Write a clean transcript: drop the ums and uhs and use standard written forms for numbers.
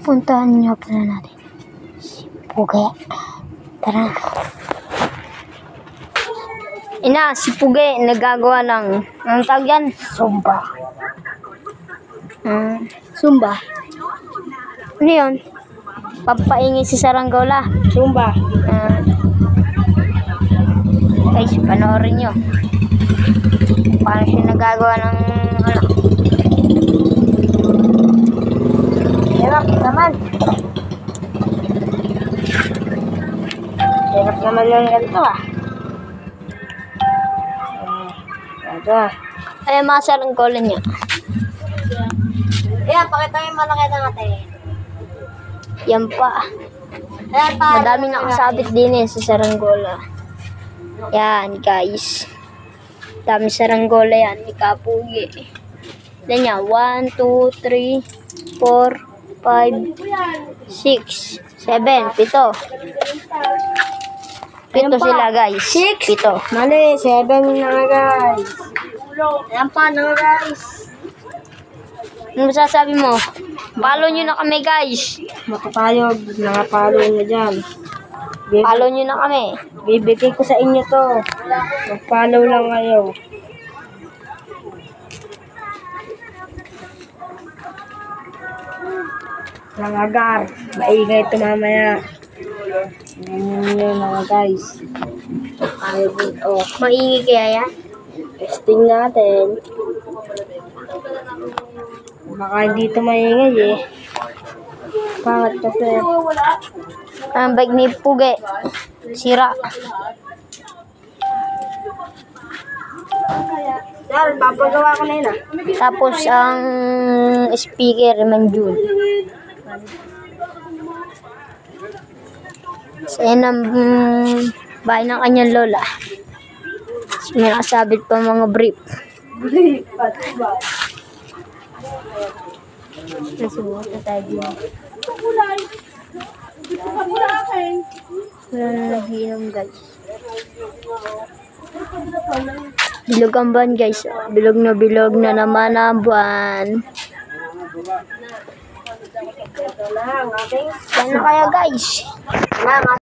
Puntahan niyo pala natin si Puge. Tara. Ina, si Puge nagagawa ng anong tawag yan? Zumba. Zumba. Ano yun? Pampaingin si Saranggola. Zumba. Guys, panoorin nyo. Paano siya nagagawa ng ano? Hirap naman. Hirap naman yung ganito Ay, mga Saranggola niya. Ayan, pakita mo yung malaki natin. Yan pa. Madaming nakasabit din sa Saranggola. Yan, guys. Dami Saranggola yan. Ikapugi. Yan yan. 1, 2, 3, 4, 5, 6, 7, 7. Pito sila, guys. 6? 7. Mali, 7 na nga, guys. Ayan pa na nga, guys. Ano masasabi mo? Follow nyo na kami, guys. Makapayog, nakapalo na dyan. Follow nyo na kami. Bibigay ko sa inyo to. Mag-follow lang kayo. Nangagar. Maingay ito mamaya. Yan yun mga guys. Maingay kaya yan? Testing natin. Baka hindi ito maingay Pangat kasi. Ang bag ni Puge. Sira. Yan, papagawa ko na yun Tapos ang speaker Manjun. So yan ang bahay ng kanyang lola. So, may nakasabit pa mga brief. Nasuot na tayo din. Wala na nag-iinom, guys. Bilog ang buwan, guys. Bilog na naman ang buwan. Yan na kaya, guys.